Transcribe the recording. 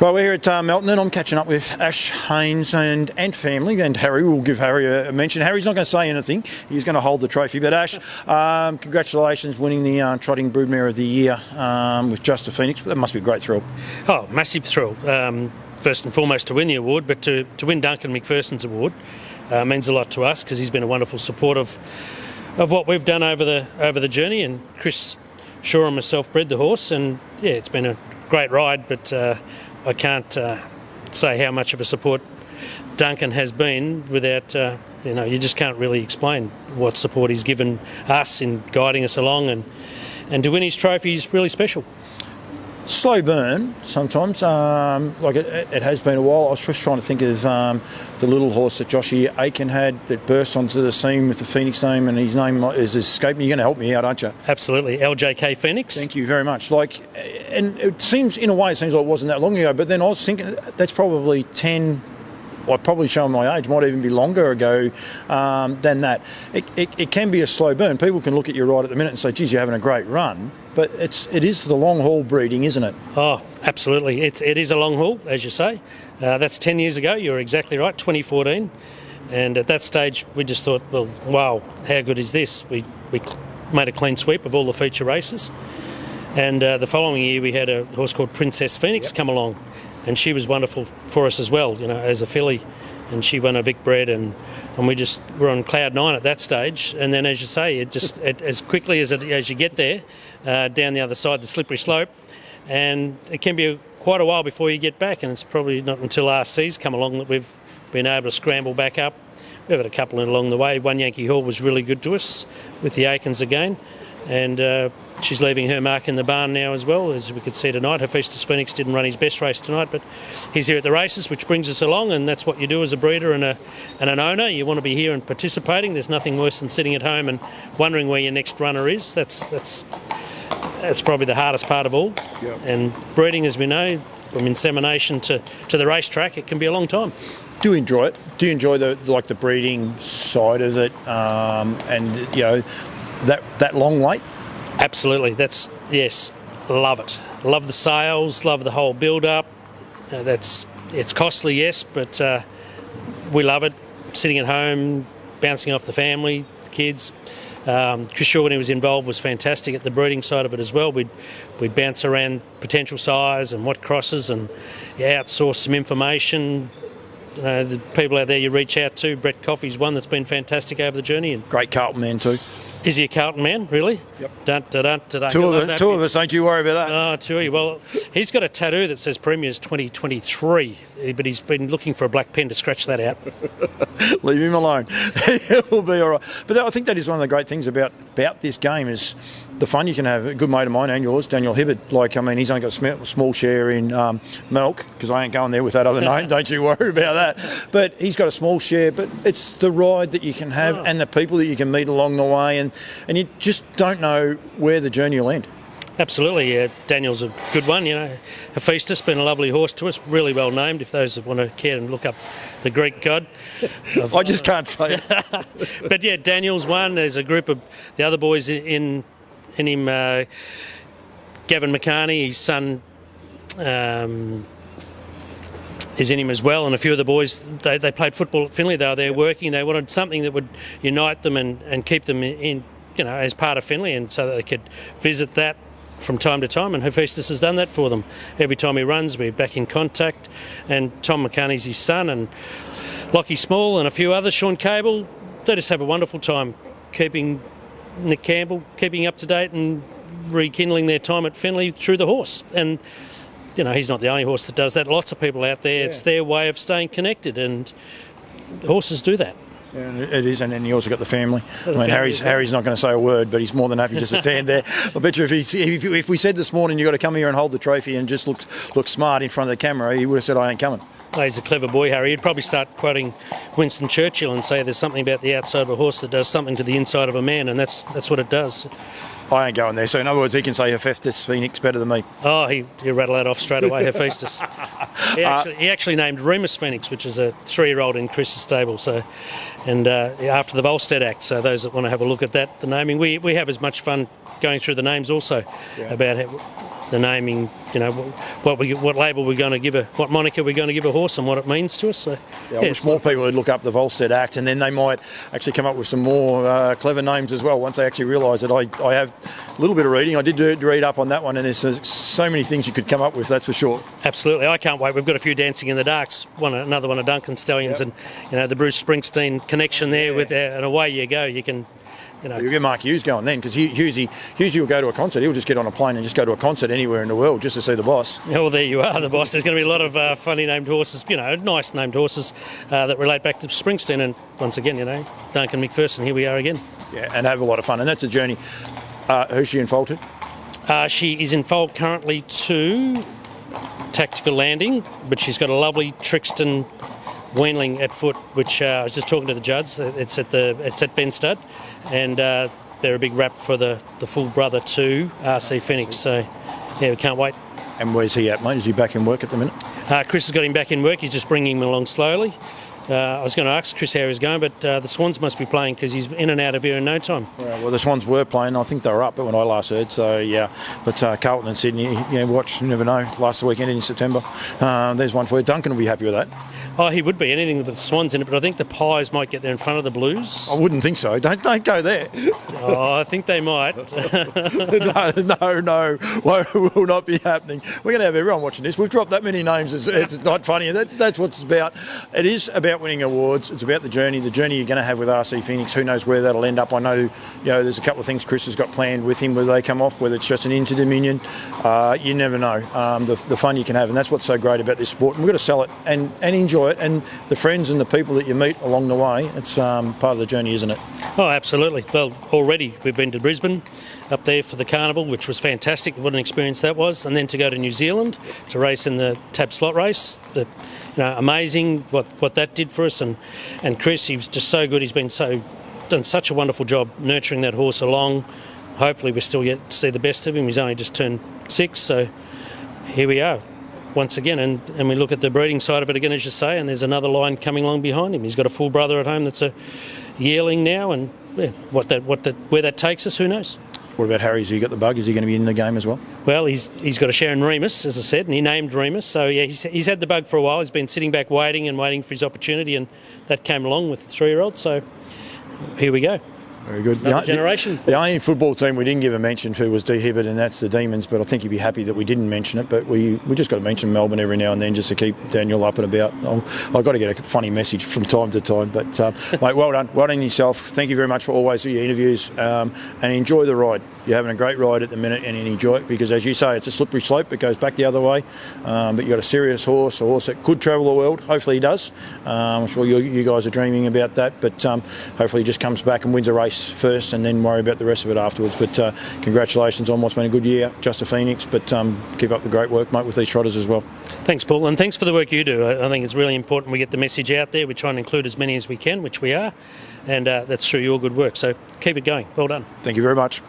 Well, we're here at Melton and I'm catching up with Ash Haines and family, and Harry. We'll give Harry a mention. Harry's not going to say anything. He's going to hold the trophy. But Ash, congratulations winning the Trotting Broodmare of the Year with Justa Pheonix. That must be a great thrill. Oh, massive thrill. First and foremost to win the award, but to win Duncan McPherson's award means a lot to us because he's been a wonderful support of what we've done over the journey. And Chris Shaw and myself bred the horse, and yeah, it's been a great ride, but I can't say how much of a support Duncan has been without, you just can't really explain what support he's given us in guiding us along, and to win his trophy is really special. Slow burn sometimes, like it has been a while. I was just trying to think of the little horse that Joshie Aiken had that burst onto the scene with the Phoenix name, and his name is escaping. You're going to help me out, aren't you? Absolutely, LJK Phoenix. Thank you very much. And it seems, in a way, like it wasn't that long ago, but then I was thinking that's probably 10... Well, probably showing my age, might even be longer ago than that. It can be a slow burn. People can look at you right at the minute and say, geez, you're having a great run. But it is the long haul breeding, isn't it? Oh, absolutely. It is a long haul, as you say. That's 10 years ago. You're exactly right, 2014. And at that stage, we just thought, well, wow, how good is this? We made a clean sweep of all the feature races. And the following year, we had a horse called Princess Phoenix come along. And she was wonderful for us as well, as a filly. And she won a Vic Bred, and we just were on cloud nine at that stage. And then, as you say, as quickly as you get there, down the other side, the slippery slope, and it can be quite a while before you get back. And it's probably not until RC's come along that we've been able to scramble back up. We've had a couple along the way. One Yankee Hall was really good to us with the Aikens again. And she's leaving her mark in the barn now as well, as we could see tonight. Hephaestus Phoenix didn't run his best race tonight, but he's here at the races, which brings us along, and that's what you do as a breeder and an owner. You want to be here and participating. There's nothing worse than sitting at home and wondering where your next runner is. That's probably the hardest part of all. Yep. And breeding, as we know, from insemination to the racetrack, it can be a long time. Do you enjoy it? Do you enjoy the breeding side of it, and that long wait? Absolutely. Yes, love it. Love the sales, love the whole build-up. It's costly, yes, but we love it. Sitting at home, bouncing off the family, the kids. Chris Shaw, when he was involved, was fantastic at the breeding side of it as well. We'd bounce around potential size and what crosses, and outsource some information. The people out there you reach out to. Brett Coffey's one that's been fantastic over the journey. And great Carlton man too. Is he a Carlton man, really? Yep. Two of us, don't you worry about that. Oh, two of you. Well, he's got a tattoo that says Premiers 2023, but he's been looking for a black pen to scratch that out. Leave him alone. He'll be all right. But I think that is one of the great things about this game is the fun you can have. A good mate of mine and yours, Daniel Hibbard, he's only got a small share in Milk, because I ain't going there with that other name, don't you worry about that. But he's got a small share, but it's the ride that you can have and the people that you can meet along the way, and you just don't know where the journey will end. Absolutely, yeah. Daniel's a good one, Hephaestus, been a lovely horse to us, really well named, if those that want to care and look up the Greek god. I just can't say it. But yeah, Daniel's one. There's a group of the other boys in him, Gavin McCartney, his son, is in him as well, and a few of the boys, they played football at Finley. They were there working. They wanted something that would unite them and keep them in, as part of Finley, and so that they could visit that from time to time, and Hephaestus has done that for them. Every time he runs, we're back in contact, and Tom McCartney's his son, and Lockie Small and a few others, Sean Cable, they just have a wonderful time keeping Nick Campbell, keeping up to date and rekindling their time at Finley through the horse. And he's not the only horse that does that. Lots of people out there, it's their way of staying connected, and horses do that. Yeah, it is, and then you also got the family. Harry's not going to say a word, but he's more than happy just to stand there. I bet you if we said this morning you got to come here and hold the trophy and just look smart in front of the camera, he would have said I ain't coming. Oh, he's a clever boy, Harry. He'd probably start quoting Winston Churchill and say there's something about the outside of a horse that does something to the inside of a man, and that's what it does. I ain't going there. So in other words, he can say Hephaestus Phoenix better than me. Oh, he'll rattle that off straight away, Hephaestus. He actually named Remus Phoenix, which is a 3-year-old in Chris's stable. So, and after the Volstead Act. So those that want to have a look at that, the naming, we have as much fun going through the names also, about the naming, what label we're going to give what moniker we're going to give a horse and what it means to us. So, I wish more people would look up the Volstead Act, and then they might actually come up with some more clever names as well once they actually realise that I have a little bit of reading. I did read up on that one, and there's so many things you could come up with, that's for sure. Absolutely, I can't wait. We've got a few Dancing in the Darks, another one of Duncan Stallions, and the Bruce Springsteen connection there with and away you go. You can. You'll get Mark Hughes going then, because Hughesy will go to a concert. He'll just get on a plane and just go to a concert anywhere in the world just to see the boss. Well, there you are, the boss. There's going to be a lot of funny named horses, nice named horses that relate back to Springsteen. And once again, Duncan McPherson, here we are again. Yeah, and have a lot of fun. And that's a journey. Who's she in foal to? She is in foal currently to Tactical Landing, but she's got a lovely Trixton Weanling at foot, which I was just talking to the judge. It's at Ben Stud, and they're a big wrap for the full brother to RC Phoenix. So yeah, we can't wait. And where's he at, mate? Is he back in work at the minute? Chris has got him back in work. He's just bringing him along slowly. I was going to ask Chris how he's going, but the Swans must be playing because he's in and out of here in no time. Well, the Swans were playing. I think they were up when I last heard. So, yeah. But Carlton and Sydney, watch, you never know. Last weekend in September. There's one for you. Duncan will be happy with that. Oh, he would be. Anything with the Swans in it, but I think the Pies might get there in front of the Blues. I wouldn't think so. Don't go there. Oh, I think they might. No. Will not be happening. We're going to have everyone watching this. We've dropped that many names. It's not funny. That's what it's about. It is about winning awards. It's about the journey you're going to have with RC Phoenix. Who knows where that'll end up. I know, there's a couple of things Chris has got planned with him where they come off, whether it's just an Inter-Dominion. You never know the fun you can have, and that's what's so great about this sport. And we've got to sell it and enjoy it, and the friends and the people that you meet along the way. It's part of the journey, isn't it? Oh, absolutely. Well, already we've been to Brisbane, up there for the carnival, which was fantastic. What an experience that was. And then to go to New Zealand to race in the tab slot race, amazing what that did for us. And Chris, he was just so good. He's done such a wonderful job nurturing that horse along. Hopefully we're still yet to see the best of him. He's only just turned 6, so here we are once again, and we look at the breeding side of it again, as you say, and there's another line coming along behind him. He's got a full brother at home that's a yearling now, and where that takes us, who knows? What about Harry? Has he got the bug? Is he going to be in the game as well? Well, he's got a share in Remus, as I said, and he named Remus. So yeah, he's had the bug for a while. He's been sitting back waiting for his opportunity, and that came along with the 3-year-old. So here we go. Very good. Another generation. The only football team we didn't give a mention to was D Hibbert, and that's the Demons, but I think he'd be happy that we didn't mention it. But we just got to mention Melbourne every now and then just to keep Daniel up and about. I've got to get a funny message from time to time. But, mate, well done yourself. Thank you very much for always your interviews, and enjoy the ride. You're having a great ride at the minute, and enjoy it, because, as you say, it's a slippery slope. It goes back the other way. But you've got a serious horse, a horse that could travel the world. Hopefully he does. I'm sure you guys are dreaming about that. But hopefully he just comes back and wins a race first, and then worry about the rest of it afterwards. But congratulations on what's been a good year, Justa Pheonix. But keep up the great work, mate, with these trotters as well. Thanks, Paul, and thanks for the work you do. I think it's really important we get the message out there. We try and include as many as we can, which we are, and that's through your good work. So keep it going. Well done. Thank you very much.